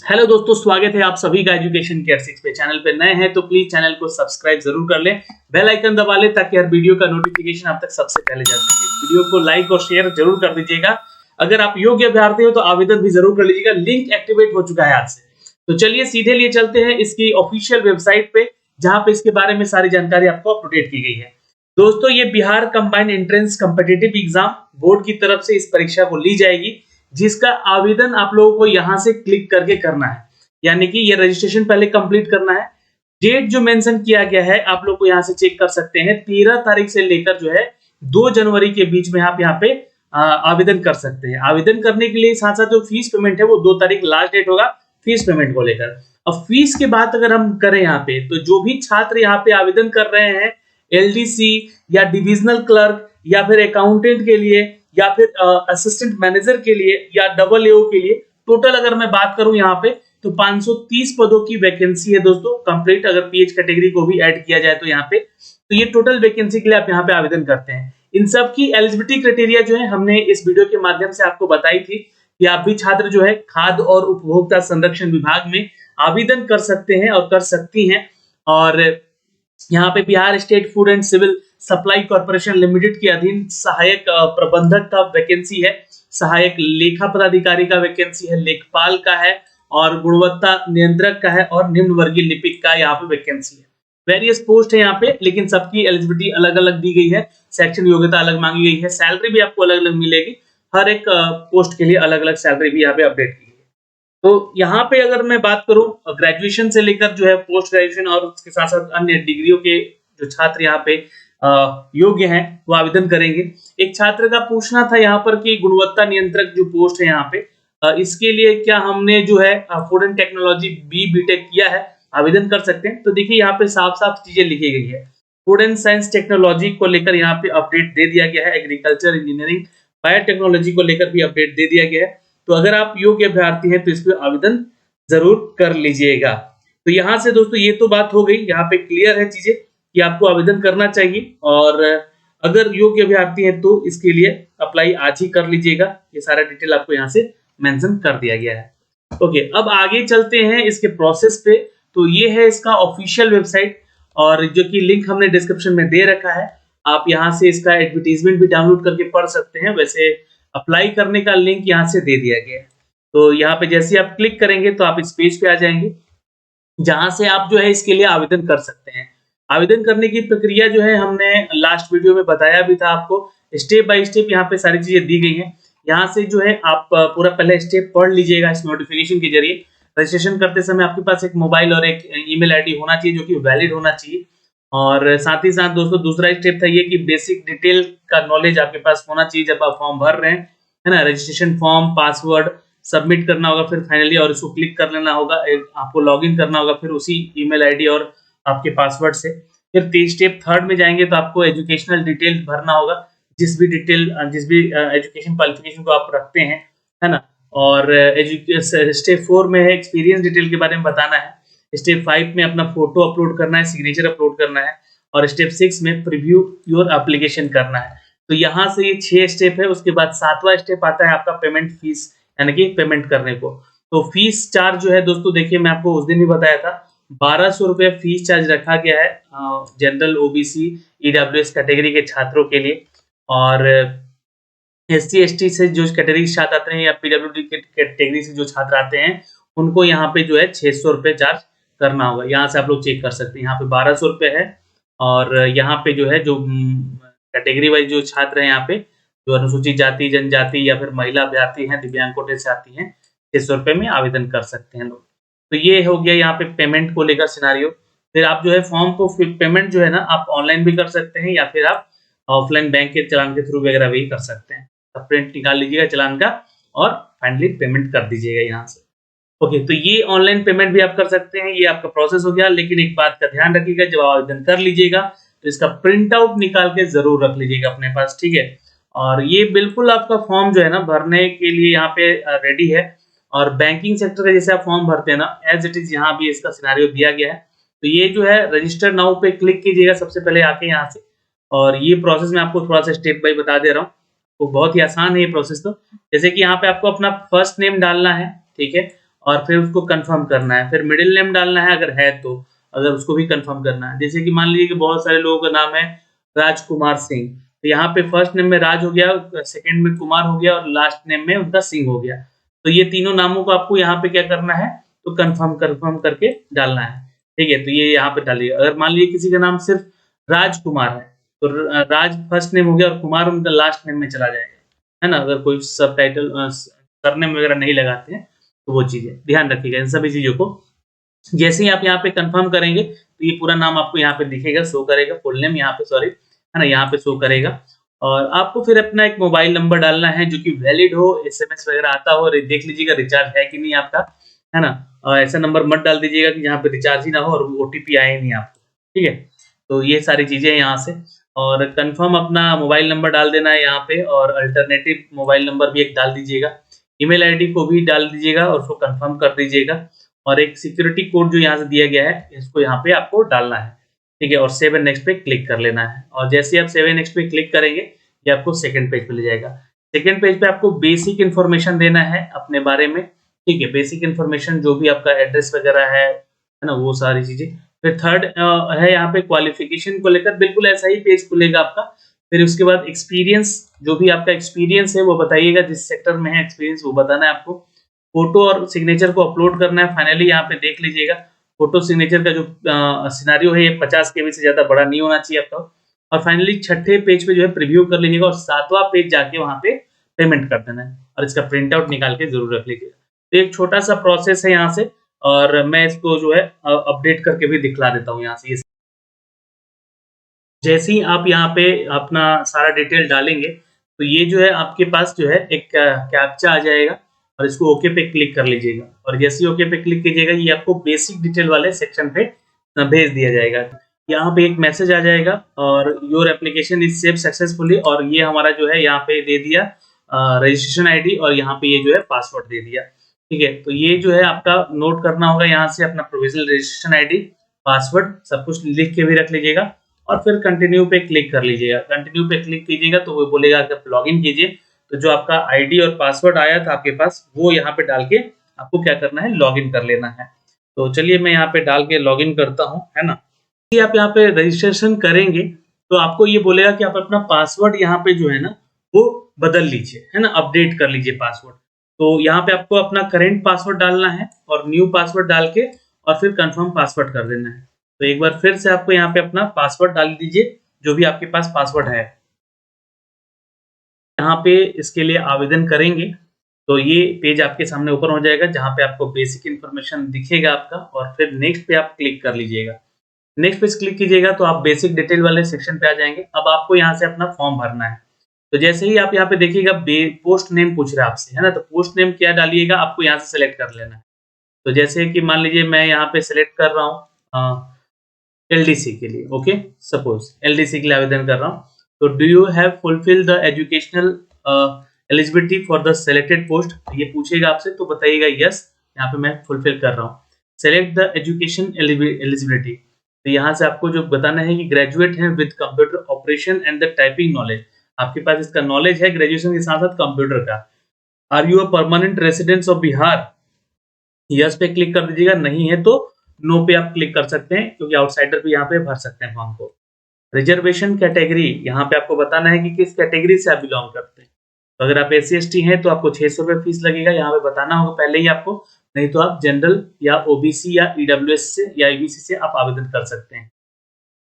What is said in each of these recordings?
Hello दोस्तों, स्वागत है आप सभी का एजुकेशन केयर 6 पे। चैनल पे नए हैं तो प्लीज चैनल को सब्सक्राइब जरूर कर लें, बेल आइकन दबा लें ताकि हर वीडियो का नोटिफिकेशन आप तक सबसे पहले जा सके। वीडियो को लाइक और शेयर जरूर कर दीजिएगा। अगर आप योग्य अभ्यर्थी हो तो आवेदन भी जरूर कर लीजिएगा। लिंक एक्टिवेट हो चुका है आज से। तो चलिए सीधे लिए चलते हैं इसकी ऑफिशियल वेबसाइट पे, जहां पे इसके बारे में सारी जानकारी आपको अपडेट की गई है। दोस्तों, ये Bihar combined entrance competitive exam board की तरफ से इस परीक्षा को ली जाएगी, जिसका आवेदन आप लोगों को यहां से क्लिक करके करना है। यानी कि ये रजिस्ट्रेशन पहले कंप्लीट करना है। डेट जो मेंशन किया गया है आप लोग को यहाँ से चेक कर सकते हैं, 13 तारीख से लेकर जो है 2 जनवरी के बीच में आप यहाँ पे आवेदन कर सकते हैं। आवेदन करने के लिए साथ साथ जो फीस पेमेंट है वो 2 तारीख लास्ट डेट होगा फीस पेमेंट को लेकर। अब फीस के बात अगर हम करें यहाँ पे, तो जो भी छात्र यहाँ पे आवेदन कर रहे हैं एलडीसी या डिविजनल क्लर्क या फिर अकाउंटेंट के लिए या फिर असिस्टेंट मैनेजर के लिए या डबल एओ के लिए, टोटल अगर मैं बात करूं यहाँ पे तो 530 पदों की वैकेंसी है दोस्तों कंप्लीट। अगर पीएच कैटेगरी को भी ऐड किया जाए तो यहाँ पे, तो ये टोटल वैकेंसी के लिए आप यहाँ पे आवेदन करते हैं। इन सब की एलिजिबिलिटी क्राइटेरिया जो है हमने इस वीडियो के माध्यम से आपको बताई थी कि आप भी छात्र जो है खाद्य और उपभोक्ता संरक्षण विभाग में आवेदन कर सकते हैं और कर सकती हैं। और यहाँ पे Bihar state food and civil supply corporation limited के अधीन सहायक प्रबंधक का वैकेंसी है, सहायक लेखा पदाधिकारी का वैकेंसी है, लेखपाल का है और गुणवत्ता नियंत्रक का है और निम्न वर्गीय लिपिक का यहाँ पे वैकेंसी है। वेरियस पोस्ट है यहाँ पे, लेकिन सबकी एलिजिबिलिटी अलग अलग दी गई है, सेक्शन योग्यता अलग मांगी गई है, सैलरी भी आपको अलग अलग मिलेगी। हर एक पोस्ट के लिए अलग अलग सैलरी भी यहाँ पे अपडेट की है। तो यहाँ पे अगर मैं बात करूं ग्रेजुएशन से लेकर जो है पोस्ट ग्रेजुएशन और उसके साथ साथ अन्य डिग्रियों के जो छात्र यहाँ पे योग्य हैं वो आवेदन करेंगे। एक छात्र का पूछना था यहाँ पर कि गुणवत्ता नियंत्रक जो पोस्ट है यहाँ पे, इसके लिए क्या हमने जो है फूड एंड टेक्नोलॉजी बीटेक किया है, आवेदन कर सकते हैं। तो देखिए यहाँ पे साफ साफ चीजें लिखी गई है। फूड एंड साइंस टेक्नोलॉजी को लेकर यहाँ पे अपडेट दे दिया गया है, एग्रीकल्चर इंजीनियरिंग बायोटेक्नोलॉजी को लेकर भी अपडेट दे दिया गया है। तो अगर आप योग्य अभ्यर्थी हैं तो इस पर आवेदन जरूर कर लीजिएगा। तो यहाँ से दोस्तों ये तो बात हो गई, यहाँ पे क्लियर है चीजें कि आपको आवेदन करना चाहिए। और अगर योग्य अभ्यर्थी हैं तो इसके लिए अप्लाई आज ही कर लीजिएगा। ये सारा डिटेल आपको यहाँ से मेंशन कर दिया गया है। ओके, अब आगे चलते हैं इसके प्रोसेस पे। तो ये है इसका ऑफिशियल वेबसाइट, और जो कि लिंक हमने डिस्क्रिप्शन में दे रखा है। आप यहाँ से इसका एडवर्टीजमेंट भी डाउनलोड करके पढ़ सकते हैं। वैसे अप्लाई करने का लिंक यहाँ से दे दिया गया है। तो यहाँ पे जैसे आप क्लिक करेंगे तो आप इस पेज पे आ जाएंगे, जहां से आप जो है इसके लिए आवेदन कर सकते हैं। आवेदन करने की प्रक्रिया जो है हमने लास्ट वीडियो में बताया भी था आपको, स्टेप बाय स्टेप यहाँ पे सारी चीजें दी गई हैं। यहाँ से जो है आप पूरा पहले स्टेप पढ़ लीजिएगा इस नोटिफिकेशन के जरिए। रजिस्ट्रेशन करते समय आपके पास एक मोबाइल और एक ईमेल आईडी होना चाहिए जो कि वैलिड होना चाहिए। और साथ ही साथ दोस्तों दूसरा स्टेप था ये कि बेसिक डिटेल का नॉलेज आपके पास होना चाहिए जब आप फॉर्म भर रहे हैं, है ना। रजिस्ट्रेशन फॉर्म, पासवर्ड सबमिट करना होगा, फिर फाइनली और इसको क्लिक कर लेना होगा। आपको लॉगिन करना होगा फिर उसी ईमेल आईडी और आपके पासवर्ड से। फिर स्टेप थर्ड में जाएंगे तो आपको एजुकेशनल डिटेल भरना होगा, जिस भी एजुकेशन क्वालिफिकेशन को आप रखते हैं, है ना। और स्टेप 4 में है एक्सपीरियंस डिटेल के बारे में बताना है। स्टेप 5 में अपना फोटो अपलोड करना है, सिग्नेचर अपलोड करना है। और स्टेप 6 में प्रीव्यू योर एप्लीकेशन करना है। तो यहाँ से ये 6 स्टेप है। उसके बाद 7वां स्टेप आता है आपका पेमेंट फीस, यानी कि पेमेंट करने को। तो फीस चार्ज जो है दोस्तों, देखिए मैं आपको उस दिन भी बताया था 1200 रुपये फीस चार्ज रखा गया है जनरल, ओबीसी, ईडब्ल्यूएस कैटेगरी के छात्रों के लिए। और एससी एसटी से जो कैटेगरी छात्र आते हैं या पीडब्ल्यूडी कैटेगरी से जो छात्र आते हैं उनको यहाँ पे जो है 600 रुपये चार्ज करना होगा। यहाँ से आप लोग चेक कर सकते हैं, यहाँ पे 1200 रुपये है। और यहाँ पे जो है जो कैटेगरी वाइज जो छात्र हैं यहाँ पे, जो अनुसूचित जाति जनजाति या फिर महिला अभ्यर्थी हैं, दिव्यांग कोटे से आती हैं, 600 रुपये में आवेदन कर सकते हैं लोग। तो ये हो गया यहाँ पे पेमेंट को लेकर सिनारियो। फिर आप जो है फॉर्म को पेमेंट जो है ना आप ऑनलाइन भी कर सकते हैं या फिर आप ऑफलाइन बैंक के चालान के थ्रू वगैरह भी कर सकते हैं। प्रिंट निकाल लीजिएगा चालान का और फाइनली पेमेंट कर दीजिएगा यहाँ से। ओके, तो ये ऑनलाइन पेमेंट भी आप कर सकते हैं, ये आपका प्रोसेस हो गया। लेकिन एक बात का ध्यान रखिएगा, जब आवेदन कर लीजिएगा तो इसका प्रिंट आउट निकाल के जरूर रख लीजिएगा अपने पास, ठीक है। और ये बिल्कुल आपका फॉर्म जो है ना भरने के लिए यहाँ पे रेडी है। और बैंकिंग सेक्टर का जैसे आप फॉर्म भरते हैं ना, एज इट इज यहाँ भी इसका सिनेरियो दिया गया है। तो ये जो है रजिस्टर नाउ पे क्लिक कीजिएगा सबसे पहले आके यहाँ से। और ये प्रोसेस मैं आपको थोड़ा सा स्टेप बाय बता दे रहा हूँ, तो बहुत ही आसान है ये प्रोसेस। तो जैसे कि यहाँ पे आपको अपना फर्स्ट नेम डालना है, ठीक है। और फिर उसको कंफर्म करना है, फिर मिडिल नेम डालना है अगर है तो, अगर उसको भी कंफर्म करना है। जैसे कि मान लीजिए कि बहुत सारे लोगों का नाम है राजकुमार सिंह, तो यहाँ पे फर्स्ट नेम में राज हो गया, सेकंड में कुमार हो गया और लास्ट नेम में उनका सिंह हो गया। तो ये तीनों नामों को आपको यहाँ पे क्या करना है, तो कंफर्म करके डालना है। ठीक है, तो ये यहाँ पे डालिए। अगर मान लीजिए किसी का नाम सिर्फ राजकुमार है, तो राज फर्स्ट नेम हो गया और कुमार उनका लास्ट नेम में चला जाएगा, है ना? अगर कोई सब टाइटल सरनेम वगैरह नहीं लगाते हैं तो वो चीजें ध्यान रखिएगा इन सभी चीजों को। जैसे ही आप यहाँ पे कंफर्म करेंगे तो ये पूरा नाम आपको यहाँ पे दिखेगा, शो करेगा, फुल नेम यहाँ पे, सॉरी, है ना, यहाँ पे शो करेगा। और आपको फिर अपना एक मोबाइल नंबर डालना है जो कि वैलिड हो, एसएमएस वगैरह आता हो, और देख लीजिएगा रिचार्ज है कि नहीं आपका, है ना? और ऐसा नंबर मत डाल दीजिएगा कि जहाँ पे रिचार्ज ही ना हो और ओटीपी आए नहीं आपको। ठीक है, तो ये सारी चीजें यहाँ से, और कंफर्म अपना मोबाइल नंबर डाल देना है यहाँ पे, और अल्टरनेटिव मोबाइल नंबर भी एक डाल दीजिएगा, ईमेल आईडी को भी डाल दीजिएगा और उसको कंफर्म कर दीजिएगा, और एक सिक्योरिटी कोड जो यहाँ से दिया गया है इसको यहाँ पे आपको डालना है। ठीक है, और सेव एंड नेक्स्ट पे क्लिक कर लेना है, और जैसे आप सेव एंड नेक्स्ट पे क्लिक करेंगे ये आपको सेकंड पेज पे ले जाएगा। सेकंड पेज पे आपको बेसिक इन्फॉर्मेशन देना है अपने बारे में। ठीक है, बेसिक इन्फॉर्मेशन जो भी आपका एड्रेस वगैरह है ना, वो सारी चीजें। फिर थर्ड है यहाँ पे क्वालिफिकेशन को लेकर, बिल्कुल ऐसा ही पेज खुलेगा आपका। फिर उसके बाद एक्सपीरियंस, जो भी आपका एक्सपीरियंस है वो बताइएगा, जिस सेक्टर में है एक्सपीरियंस वो बताना है आपको। फोटो और सिग्नेचर को अपलोड करना है। फाइनली यहाँ पे देख लीजिएगा, फोटो सिग्नेचर का जो सिनेरियो है ये 50 केबी से ज्यादा बड़ा नहीं होना चाहिए आपका। और फाइनली छठे पेज पे जो है प्रीव्यू कर लीजिएगा, और सातवां पेज जाके वहां पे पेमेंट कर देना है, और इसका प्रिंट आउट निकाल के जरूर रख लीजिएगा। तो एक छोटा सा प्रोसेस है यहाँ से, और मैं इसको जो है अपडेट करके भी दिखला देता हूँ यहाँ से। जैसे ही आप यहाँ पे अपना सारा डिटेल डालेंगे तो ये जो है आपके पास जो है एक कैप्चा आ जाएगा, और इसको ओके पे क्लिक कर लीजिएगा, और जैसे ही ओके पे क्लिक कीजिएगा ये आपको बेसिक डिटेल वाले सेक्शन पे भेज दिया जाएगा। यहाँ पे एक मैसेज आ जाएगा, और your application is save successfully, और ये हमारा जो है यहाँ पे दे दिया रजिस्ट्रेशन आईडी, और यहाँ पे ये जो है पासवर्ड दे दिया। ठीक है, तो ये जो है आपका नोट करना होगा यहाँ से, अपना प्रोविजनल रजिस्ट्रेशन आईडी, पासवर्ड सब कुछ लिख के भी रख लीजिएगा, और फिर कंटिन्यू पे क्लिक कर लीजिएगा। कंटिन्यू पे क्लिक कीजिएगा तो वो बोलेगा कि आप लॉगिन कीजिए, तो जो आपका आईडी और पासवर्ड आया था आपके पास वो यहाँ पे डाल के आपको क्या करना है, लॉगिन कर लेना है। तो चलिए मैं यहाँ पे डाल के लॉगिन करता हूँ, है ना। यदि आप यहाँ पे रजिस्ट्रेशन करेंगे तो आपको ये बोलेगा कि आप अपना पासवर्ड यहाँ पे जो है ना वो बदल लीजिए, है ना, अपडेट कर लीजिए पासवर्ड। तो यहाँ पे आपको अपना करेंट पासवर्ड डालना है, और न्यू पासवर्ड डाल के और फिर कंफर्म पासवर्ड कर देना है। तो एक बार फिर से आपको यहाँ पे अपना पासवर्ड डाल दीजिए, जो भी आपके पास पासवर्ड है। यहाँ पे इसके लिए आवेदन करेंगे तो ये पेज आपके सामने ओपन हो जाएगा, जहाँ पे आपको बेसिक इन्फॉर्मेशन दिखेगा आपका, और फिर नेक्स्ट पे आप क्लिक कर लीजिएगा। नेक्स्ट पे क्लिक कीजिएगा तो आप बेसिक डिटेल वाले सेक्शन पे आ जाएंगे। अब आपको यहाँ से अपना फॉर्म भरना है। तो जैसे ही आप यहाँ पे देखिएगा पोस्ट नेम पूछ रहा है आपसे, है ना, तो पोस्ट नेम क्या डालिएगा आपको यहाँ से सिलेक्ट कर लेना है। तो जैसे कि मान लीजिए मैं यहाँ पे सिलेक्ट कर रहा हूँ एलडीसी के लिए, ओके, सपोज एलडीसी के लिए आवेदन कर रहा हूँ। तो do you have fulfil the educational eligibility for the selected post, ये पूछेगा आपसे, तो बताइएगा यस, यहाँ पे मैं फुलफिल कर रहा हूँ। सेलेक्ट द एजुकेशन एलिजिबिलिटी, तो यहाँ से आपको जो बताना है कि ग्रेजुएट है with computer operation and the typing knowledge, आपके पास इसका नॉलेज है ग्रेजुएशन के साथ साथ कंप्यूटर का। Are you a permanent residence of Bihar, yes पे क्लिक कर दीजिएगा, नहीं है तो नो पे आप क्लिक कर सकते हैं, क्योंकि आउटसाइडर भी यहाँ पे भर सकते हैं फॉर्म को। रिजर्वेशन कैटेगरी, यहाँ पे आपको बताना है कि किस कैटेगरी से आप बिलोंग करते हैं। तो अगर आप SC/ST हैं तो आपको 600 रुपये फीस लगेगा, यहाँ पे बताना होगा पहले ही आपको, नहीं तो आप जनरल या OBC या EWS से या EBC से आप आवेदन कर सकते हैं।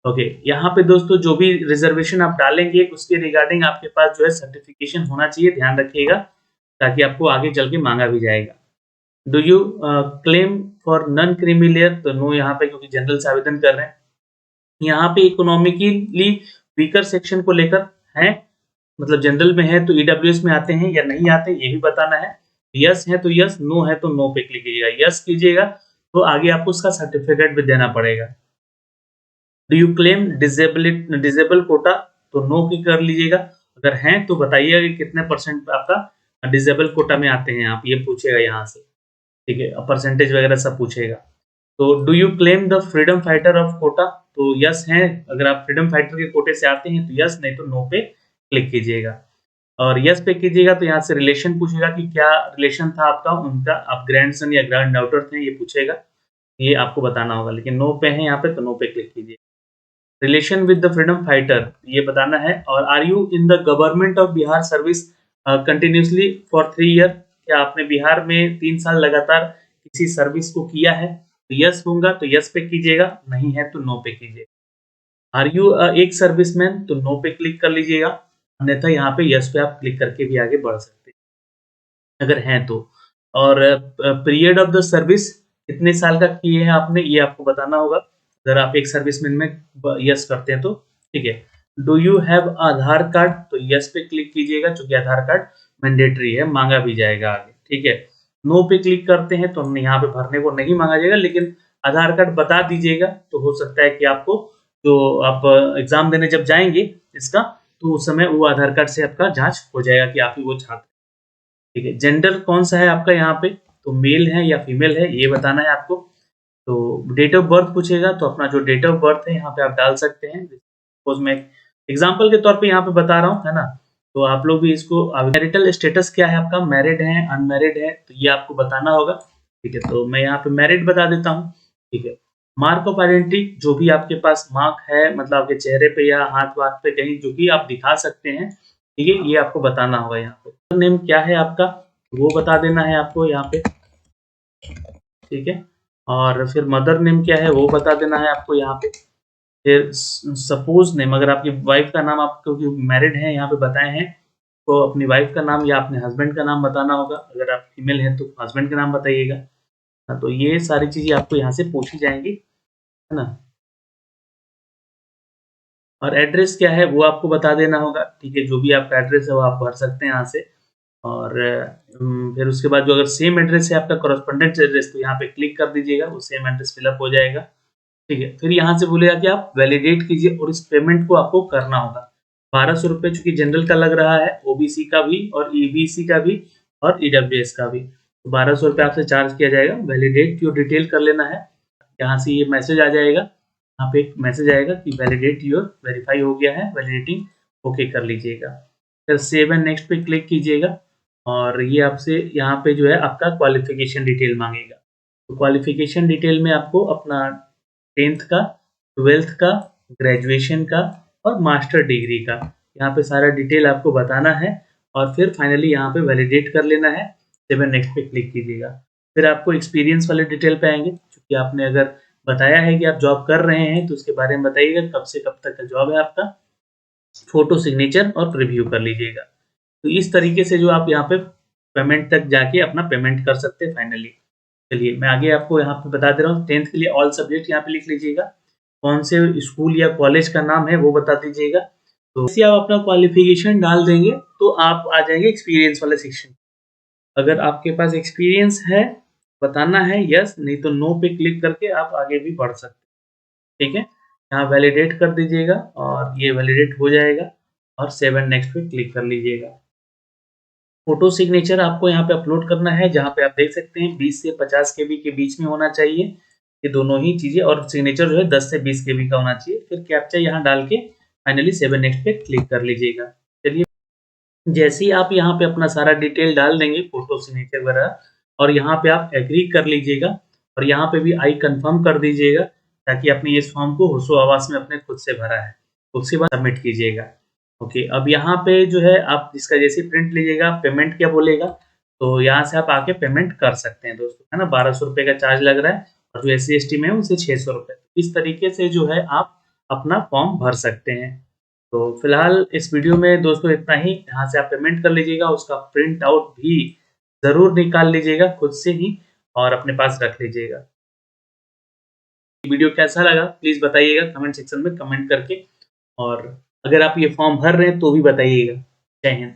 ओके, यहाँ पे दोस्तों जो भी रिजर्वेशन आप डालेंगे उसके रिगार्डिंग आपके पास जो है सर्टिफिकेशन होना चाहिए, ध्यान रखिएगा, ताकि आपको आगे चल के मांगा भी जाएगा। Do you claim for non creamy layer, तो नो यहाँ पे, क्योंकि जनरल से आवेदन कर रहे हैं। यहाँ पे इकोनॉमिकली वीकर सेक्शन को लेकर है, मतलब जनरल में है तो EWS में आते हैं या नहीं आते, ये भी बताना है। यस है तो यस, नो है तो नो पे क्लिक कीजिएगा। यस कीजिएगा तो आगे आपको उसका सर्टिफिकेट भी देना पड़ेगा। Do you claim disable quota, तो नो की कर लीजिएगा। अगर हैं तो बताइएगा कि कितने परसेंट आपका डिजेबल कोटा में आते हैं आप, ये पूछेगा यहाँ से। ठीक है, परसेंटेज वगैरह सब पूछेगा। तो do you claim the freedom fighter of quota, तो यस है, अगर आप फ्रीडम फाइटर के कोटे से आते हैं तो यस, नहीं तो नो पे क्लिक कीजिएगा। और यस पे कीजिएगा तो यहाँ से रिलेशन पूछेगा कि क्या रिलेशन था आपका उनका, आप ग्रैंडसन या ग्रैंड डॉटर थे, ये पूछेगा, ये आपको बताना होगा। लेकिन नो पे है यहाँ पे तो नो पे क्लिक कीजिए। Relation with the freedom fighter ये बताना है। और are you in the government of Bihar service continuously for 3 year, क्या आपने बिहार में 3 साल लगातार किसी सर्विस को किया है? तो यस होगा तो यस पे कीजिएगा, नहीं है तो नो पे कीजिएगा। आर यू एक सर्विसमैन तो नो पे क्लिक कर लीजिएगा, अन्यथा यहाँ पे यस पे आप क्लिक करके भी आगे बढ़ सकते हैं अगर हैं तो। और पीरियड ऑफ द सर्विस कितने साल का किए हैं आपने, ये आपको बताना होगा अगर आप एक सर्विसमैन में यस करते हैं तो। ठीक है। Do you have Aadhaar card तो यस पे क्लिक कीजिएगा, क्योंकि आधार कार्ड मैंडेटरी है, मांगा भी जाएगा आगे। ठीक है। नो पे क्लिक करते हैं तो हमने यहाँ पे भरने को नहीं मांगा जाएगा, लेकिन आधार कार्ड बता दीजिएगा तो हो सकता है कि आपको जो आप एग्जाम देने जब जाएंगे इसका, तो उस समय वो आधार कार्ड से आपका जांच हो जाएगा कि आप ही वो छात्र। ठीक है। जेंडर कौन सा है आपका यहाँ पे, तो मेल है या फीमेल है ये बताना है आपको। तो डेट ऑफ बर्थ पूछेगा तो अपना जो डेट ऑफ बर्थ है यहाँ पे आप डाल सकते हैं। सपोज मैं एग्जांपल के तौर पे यहाँ पे बता रहा हूँ, है ना, तो आप लोग भी इसको। मैरिटल स्टेटस क्या है आपका, मैरिड है अनमैरिड है, तो ये आपको बताना होगा। ठीक है। तो मैं यहाँ पे मैरिड बता देता हूँ। ठीक है। मार्क ऑफ आइडेंटिटी जो भी आपके पास मार्क है, मतलब आपके चेहरे पे या हाथ वाथ पे कहीं जो भी आप दिखा सकते हैं, ठीक है, ये आपको बताना होगा। यहाँ पे नेम क्या है आपका वो बता देना है आपको यहाँ पे। ठीक है। और फिर मदर नेम क्या है वो बता देना है आपको यहाँ पे। फिर सपोज नेम, अगर आपकी वाइफ का नाम, आप क्योंकि मैरिड हैं यहाँ पे बताए हैं, तो अपनी वाइफ का नाम या अपने हस्बैंड का नाम बताना होगा। अगर आप फीमेल हैं तो हस्बैंड का नाम बताइएगा। हाँ, तो ये सारी चीजें आपको यहाँ से पूछी जाएंगी, है ना। और एड्रेस क्या है वो आपको बता देना होगा। ठीक है। जो भी आपका एड्रेस है वो आप भर सकते हैं यहाँ से। और फिर उसके बाद जो अगर सेम एड्रेस है आपका कॉरेस्पोंडेंट एड्रेस, तो यहाँ पे क्लिक कर दीजिएगा, वो सेम एड्रेस फिलअप हो जाएगा। ठीक है। फिर यहाँ से बोलेगा कि आप वैलिडेट कीजिए और इस पेमेंट को आपको करना होगा। 1200 रुपये चूंकि जनरल का लग रहा है, ओबीसी का भी और ईबीसी का भी और ईडब्ल्यूएस का भी, तो 1200 रुपये आपसे चार्ज किया जाएगा। वैलिडेट योर डिटेल कर लेना है। यहाँ से ये मैसेज आ जाएगा, यहाँ पे एक मैसेज आएगा कि वैलिडेट योर, वेरीफाई हो गया है, वैलिडेटिंग ओके कर लीजिएगा। फिर सेव एंड नेक्स्ट पे क्लिक कीजिएगा और ये आपसे यहाँ पे जो है आपका क्वालिफिकेशन डिटेल मांगेगा। तो क्वालिफिकेशन डिटेल में आपको अपना 10th का, 12th का, ग्रेजुएशन का और मास्टर डिग्री का, यहाँ पे सारा डिटेल आपको बताना है। और फिर फाइनली यहाँ पे वैलिडेट कर लेना है। सेव नेक्स्ट पे क्लिक कीजिएगा। फिर आपको एक्सपीरियंस वाले डिटेल पे आएंगे, क्योंकि आपने अगर बताया है कि आप जॉब कर रहे हैं तो उसके बारे में बताइएगा, कब से कब तक का जॉब है आपका, फोटो सिग्नेचर और प्रीव्यू कर लीजिएगा। तो इस तरीके से जो आप यहाँ पे पेमेंट तक जाके अपना पेमेंट कर सकते हैं फाइनली। चलिए मैं आगे आपको यहाँ पे बता दे रहा हूँ। 10th के लिए ऑल सब्जेक्ट यहाँ पे लिख लीजिएगा, कौन से स्कूल या कॉलेज का नाम है वो बता दीजिएगा। तो जैसे आप अपना क्वालिफिकेशन डाल देंगे तो आप आ जाएंगे एक्सपीरियंस वाले सेक्शन। अगर आपके पास एक्सपीरियंस है बताना है यस, नहीं तो नो पे क्लिक करके आप आगे भी बढ़ सकते हैं। ठीक है। यहाँ वैलिडेट कर दीजिएगा और ये वैलिडेट हो जाएगा और सेव एंड नेक्स्ट पे क्लिक कर लीजिएगा। फोटो सिग्नेचर आपको यहाँ पे अपलोड करना है, जहाँ पे आप देख सकते हैं 20 से 50 केबी के बीच में होना चाहिए, ये दोनों ही चीजें। और सिग्नेचर जो है 10 से 20 केबी का होना चाहिए। फिर कैप्चा यहाँ डाल के फाइनली सेव नेक्स्ट पे क्लिक कर लीजिएगा। चलिए जैसे ही आप यहाँ पे अपना सारा डिटेल डाल देंगे, फोटो सिग्नेचर वगैरह, और यहाँ पे आप एग्री कर लीजिएगा और यहाँ पे भी आई कंफर्म कर दीजिएगा, ताकि अपने इस फॉर्म को होशो आवास में अपने खुद से भरा है, उसके बाद सबमिट कीजिएगा। ओके। अब यहाँ पे जो है आप इसका जैसे प्रिंट लीजिएगा, पेमेंट क्या बोलेगा, तो यहाँ से आप आके पेमेंट कर सकते हैं दोस्तों, है ना। 1200 रुपये का चार्ज लग रहा है और जो SC/ST में है उसे 600 रुपये। इस तरीके से जो है आप अपना फॉर्म भर सकते हैं। तो फिलहाल इस वीडियो में दोस्तों इतना ही। यहाँ से आप पेमेंट कर लीजिएगा, उसका प्रिंट आउट भी ज़रूर निकाल लीजिएगा खुद से ही और अपने पास रख लीजिएगा। वीडियो कैसा लगा प्लीज़ बताइएगा कमेंट सेक्शन में कमेंट करके, और अगर आप ये फॉर्म भर रहे हैं तो भी बताइएगा। जय हिंद।